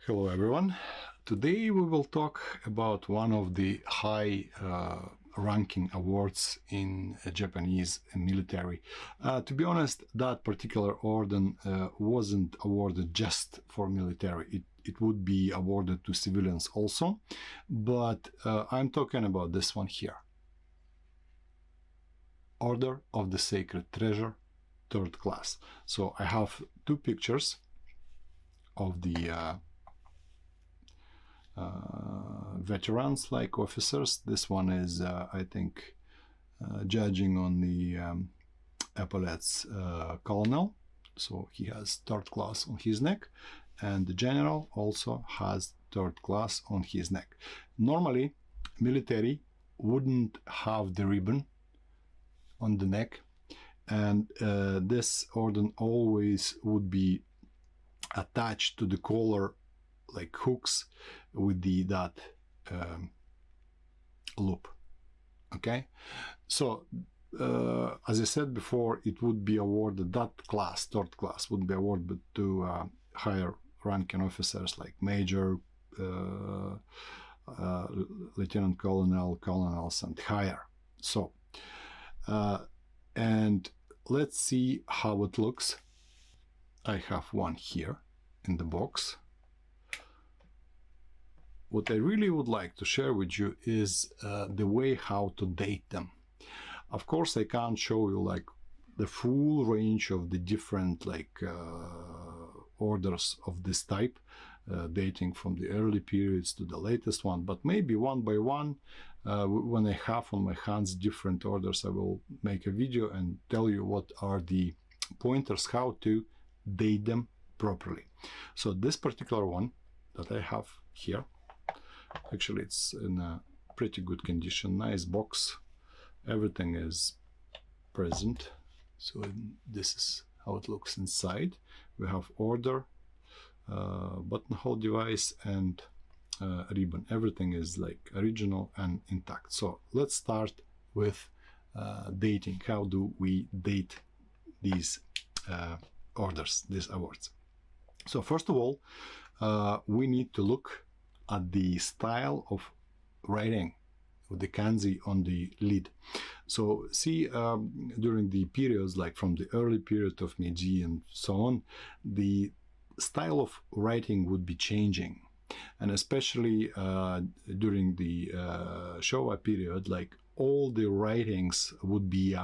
Hello everyone. Today we will talk about one of the high ranking awards in Japanese military. To be honest, that particular order wasn't awarded just for military. It would be awarded to civilians also, but I'm talking about this one here. Order of the Sacred Treasure, 3rd class. So I have two pictures of the veterans like officers. This one is I think judging on the epaulets colonel, so he has 3rd class on his neck, and the general also has 3rd class on his neck. Normally military wouldn't have the ribbon on the neck, and this order always would be attached to the collar like hooks with that loop. Okay, so as I said before, it would be awarded, that class, 3rd class, would be awarded to higher ranking officers like major, lieutenant colonel, colonels, and higher. So and let's see how it looks. I have one here in the box. What I really would like to share with you is the way how to date them. Of course, I can't show you like the full range of the different like orders of this type, dating from the early periods to the latest one, but maybe one by one, when I have on my hands different orders, I will make a video and tell you what are the pointers how to date them properly. So this particular one that I have here, actually it's in a pretty good condition, nice box, everything is present. So this is how it looks inside. We have order, buttonhole device, and ribbon. Everything is like original and intact. So let's start with dating. How do we date these orders, these awards? So first of all, we need to look at the style of writing with the kanji on the lid. So see, during the periods like from the early period of Meiji and so on, the style of writing would be changing, and especially during the Showa period, like all the writings would be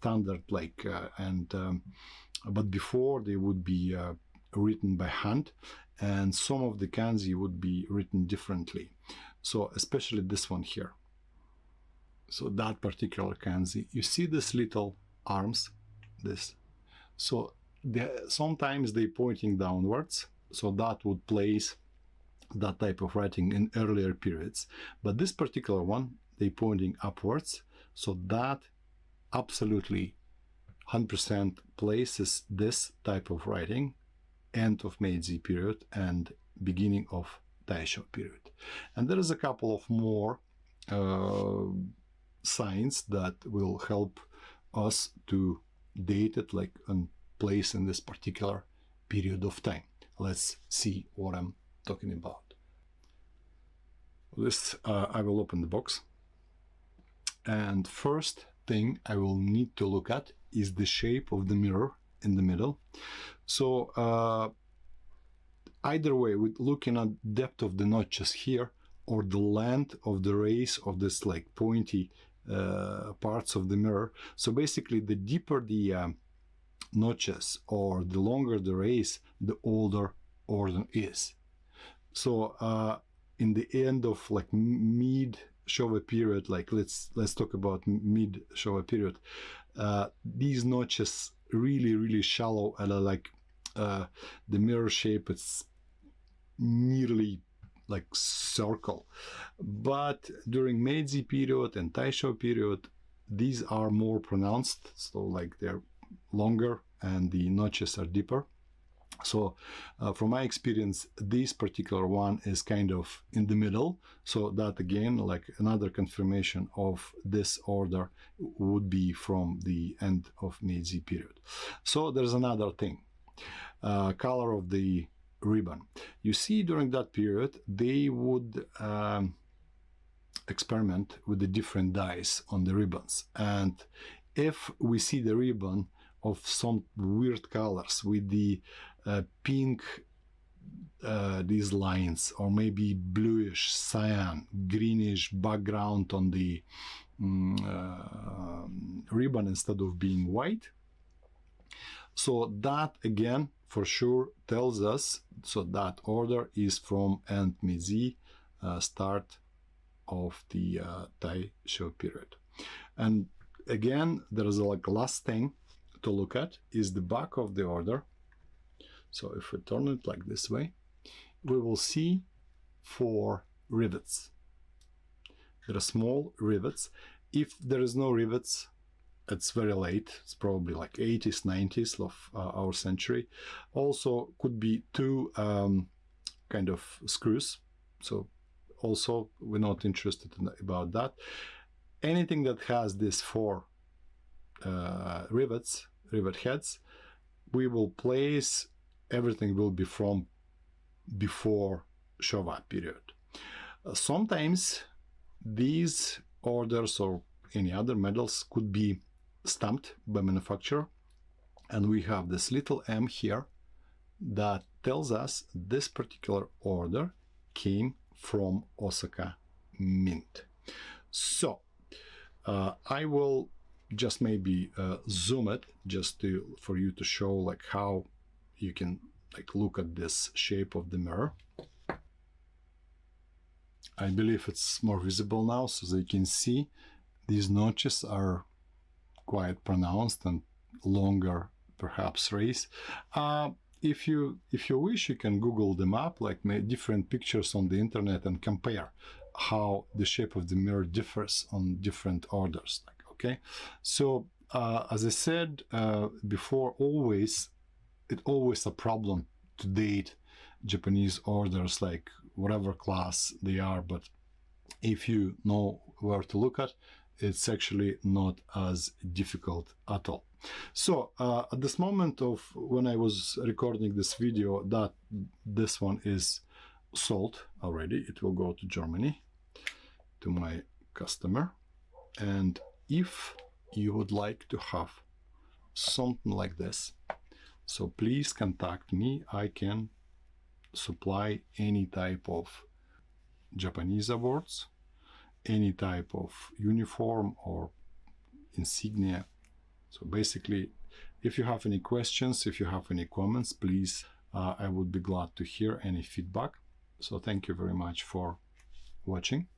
standard, like but before they would be written by hand, and some of the kanji would be written differently. So especially this one here. So that particular kanji, you see this little arms, this. So sometimes they pointing downwards, so that would place that type of writing in earlier periods. But this particular one, they pointing upwards, so that absolutely 100% places this type of writing end of Meiji period and beginning of Taisho period. And there is a couple of more signs that will help us to date it like and place in this particular period of time. Let's see what I'm talking about. This I will open the box, and first thing I will need to look at is the shape of the mirror in the middle. So either way, with looking at depth of the notches here or the length of the rays of this like pointy parts of the mirror. So basically the deeper the notches or the longer the rays, the older order is. So in the end of like mid Showa period, like let's talk about mid Showa period, these notches really shallow, and like the mirror shape, it's nearly like circle. But during Meiji period and Taisho period, these are more pronounced, so like they're longer and the notches are deeper. So from my experience, this particular one is kind of in the middle. So that again, like another confirmation of this order would be from the end of Meiji period. So there's another thing. Color of the ribbon. You see, during that period, they would experiment with the different dyes on the ribbons. And if we see the ribbon of some weird colors with the pink these lines, or maybe bluish, cyan, greenish background on the ribbon instead of being white, so that again for sure tells us so that order is from end Meiji, start of the Taisho period. And again, there is like last thing to look at is the back of the order. So if we turn it like this way, we will see 4 rivets. There are small rivets. If there is no rivets, it's very late. It's probably like 80s, 90s of our century. Also could be 2 kind of screws. So also we're not interested about that. Anything that has these 4 rivet heads, we will place, everything will be from before Showa period. Sometimes these orders or any other medals could be stamped by manufacturer, and we have this little M here that tells us this particular order came from Osaka Mint. So I will just maybe zoom it just for you to show like how you can like look at this shape of the mirror. I believe it's more visible now, so they can see these notches are quite pronounced and longer, perhaps rays. If you wish, you can Google them up, like different pictures on the internet, and compare how the shape of the mirror differs on different orders. Like, okay, so as I said before, it's always a problem to date Japanese orders, like whatever class they are, but if you know where to look at, it's actually not as difficult at all. So at this moment of when I was recording this video, that this one is sold already. It will go to Germany to my customer, and if you would like to have something like this, so please contact me. I can supply any type of Japanese awards, any type of uniform or insignia. So basically, if you have any questions, if you have any comments, please, I would be glad to hear any feedback. So thank you very much for watching.